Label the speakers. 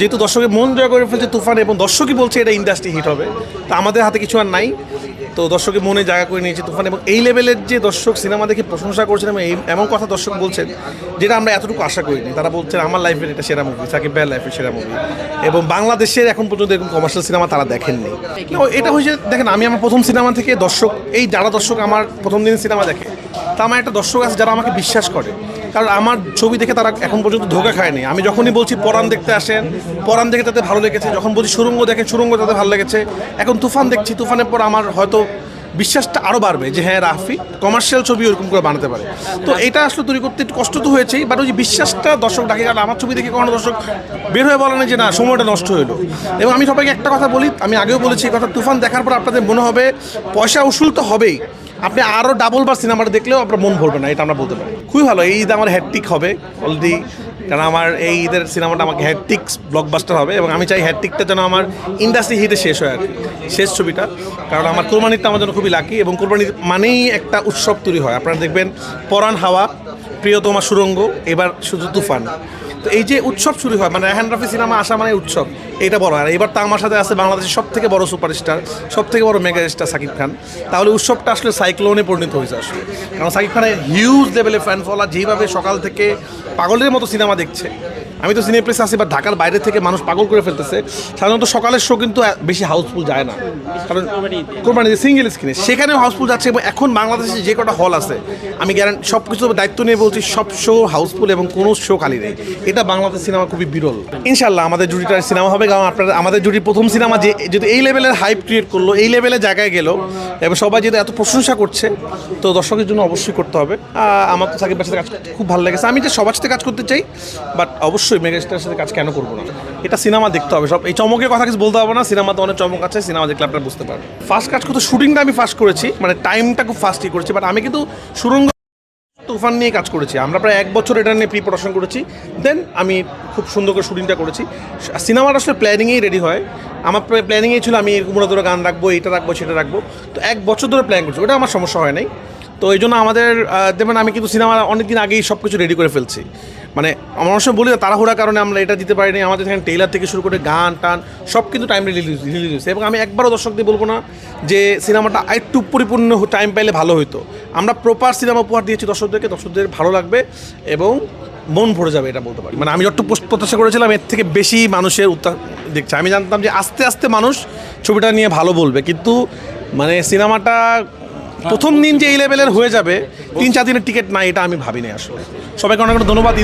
Speaker 1: যেহেতু দর্শকের মন জয় করে ফেলছে তুফান এবং দর্শকই বলছে এটা ইন্ডাস্ট্রি হিট হবে, তা আমাদের হাতে কিছু আর নাই। তো দর্শকের মনে জায়গা করে নিয়েছে তুফান, এবং এই লেভেলের যে দর্শক সিনেমা দেখে প্রশংসা করছেন এবং এমন কথা দর্শক বলছেন যেটা আমরা এতটুকু আশা করিনি। তারা বলছেন আমার লাইফের এটা সেরা মুভি, সাকিব ভাইয়ের লাইফের সেরা মুভি, এবং বাংলাদেশের এখন পর্যন্ত এরকম কমার্শিয়াল সিনেমা তারা দেখেননি। এটা হয়েছে, দেখেন আমি আমার প্রথম সিনেমা থেকে দর্শক, এই যারা দর্শক আমার প্রথম দিন সিনেমা দেখে, তা আমার একটা দর্শক আছে যারা আমাকে বিশ্বাস করে, কারণ আমার ছবি দেখে তারা এখন পর্যন্ত ধোঁকা খায়নি। আমি যখনই বলছি পরাণ দেখতে আসেন, পরাণ দেখে তাদের ভালো লেগেছে, যখন বলছি সুরঙ্গ দেখেন, সুরঙ্গ তাদের ভালো লেগেছে, এখন তুফান দেখছি, তুফানের পর আমার হয়তো বিশ্বাসটা আরও বাড়বে যে হ্যাঁ রাফি কমার্শিয়াল ছবি ওরকম করে বানাতে পারে। তো এটা আসলে তৈরি করতে একটু কষ্ট তো হয়েছেই, বাট ওই যে বিশ্বাসটা দর্শক ডাকে, কারণ আমার ছবি দেখে কখনো দর্শক বের হয়ে বলে না যে না সময়টা নষ্ট হলো। এবং আমি সবাইকে একটা কথা বলি, আমি আগেও বলেছি এই কথা, তুফান দেখার পর আপনাদের মনে হবে পয়সা উসুল তো হবেই, আপনি আরও ডাবল বার সিনেমাটা দেখলেও আপনার মন ভরবে না, এটা আমরা বলতে পারি। খুবই ভালো, এই ঈদ আমার হ্যাট্রিক হবে অলরেডি, কারণ আমার এই ঈদের সিনেমাটা আমাকে হ্যাট্রিক ব্লকবাস্টার হবে, এবং আমি চাই হ্যাট্রিকটা যেন আমার ইন্ডাস্ট্রি হিটে শেষ হয় আর কি, শেষ ছবিটা। কারণ আমার কোরবানিটা আমার জন্য খুবই লাকি, এবং কোরবানির মানেই একটা উৎসব তৈরি হয়। আপনারা দেখবেন পরাণ হাওয়া, প্রিয়তমা সুরঙ্গ, এবার শুধু তুফান। তো এই যে উৎসব শুরু হয়, মানে রেহান রাফি সিনেমা আসা মানে উৎসব, এটা বড়। আর এবার তো আমার সাথে আছে বাংলাদেশের সব থেকে বড় সুপারস্টার, সব থেকে বড় মেগা স্টার সাকিব খান। তাহলে উৎসবটা আসলে সাইক্লোনে পরিণত হয়েছে আসলে, কারণ সাকিব খানের হিউজ লেভেলে ফ্যান ফলোয়ার, যেইভাবে সকাল থেকে পাগলের মতো সিনেমা দেখছে। আমি তো সিনেপ্লেক্সে আসি, বা ঢাকার বাইরে থেকে মানুষ পাগল করে ফেলতেছে। সাধারণত সকালের শো কিন্তু বেশি হাউসফুল যায় না, কারণ কোরবানি সিঙ্গেল স্ক্রিনে, সেখানেও হাউসফুল যাচ্ছে। এবং এখন বাংলাদেশে যে কটা হল আছে, আমি গ্যারান্টি সব কিছু দায়িত্ব নিয়ে বলছি, সব শো হাউসফুল এবং কোনো শো খালি নেই। এটা বাংলাদেশ সিনেমা খুবই বিরল। ইনশাল্লাহ আমাদের জুটিটার সিনেমা হবে, কারণ আপনারা আমাদের জুটির প্রথম সিনেমা যে যদি এই লেভেলের হাইপ ক্রিয়েট করলো, এই লেভেলের জায়গায় গেল, এবং সবাই যেহেতু এত প্রশংসা করছে, তো দর্শকের জন্য অবশ্যই করতে হবে। আমার তো সাকিব ভাইয়ের সাথে কাজ খুব ভালো লেগেছে, আমি যে সবার সাথে কাজ করতে চাই, বাট অবশ্যই মেগাস্টারের সাথে কাজ কেন করবো না, এটা সিনেমা দেখতে হবে। সব এই চমকের কথা কিছু বলতে হবে না, সিনেমাতে অনেক চমক আছে, সিনেমা দেখলে আপনারা বুঝতে পারবেন। ফার্স্ট কাজ করতে শুটিংটা আমি ফার্স্ট করেছি, মানে টাইমটা খুব ফাস্টই করেছি, বাট আমি কিন্তু সুরঙ্গ তুফান নিয়ে কাজ করেছি। আমরা প্রায় 1 বছর এটা নিয়ে প্রিপারেশন করেছি, দেন আমি খুব সুন্দর করে শুটিংটা করেছি। সিনেমাটা আসলে প্ল্যানিংয়েই রেডি হয়, আমার প্ল্যানিংয়েই ছিল আমি এরকম ধরে গান রাখবো, এটা রাখবো, সেটা রাখবো। তো 1 বছর ধরে প্ল্যান করছি, ওটা আমার সমস্যা হয় নাই। তো এই জন্য আমাদের যেমন আমি কিন্তু সিনেমা অনেক দিন আগেই সব কিছু রেডি করে ফেলছি, মানে আমার অবশ্য বলি না তাড়াহুড়ার কারণে আমরা এটা দিতে পারিনি। আমাদের এখানে টেইলার থেকে শুরু করে গান টান সব কিন্তু টাইম রিলিজ হয়েছে, এবং আমি একবারও দর্শকদের বলবো না যে সিনেমাটা একটু পরিপূর্ণ টাইম পাইলে ভালো হতো। আমরা প্রপার সিনেমা উপহার দিয়েছি দর্শকদেরকে, দর্শকদের ভালো লাগবে এবং মন ভরে যাবে, এটা বলতে পারি। মানে আমি যতটুকু প্রত্যাশা করেছিলাম এর থেকে বেশি মানুষের উত্তাপ দেখছে। আমি জানতাম যে আস্তে আস্তে মানুষ ছবিটা নিয়ে ভালো বলবে, কিন্তু মানে সিনেমাটা প্রথম দিন যে এই লেভেলের হয়ে যাবে, 3-4 দিনের টিকিট নাই, এটা আমি ভাবিনি আসলে। সবাইকে অনেক ধন্যবাদ।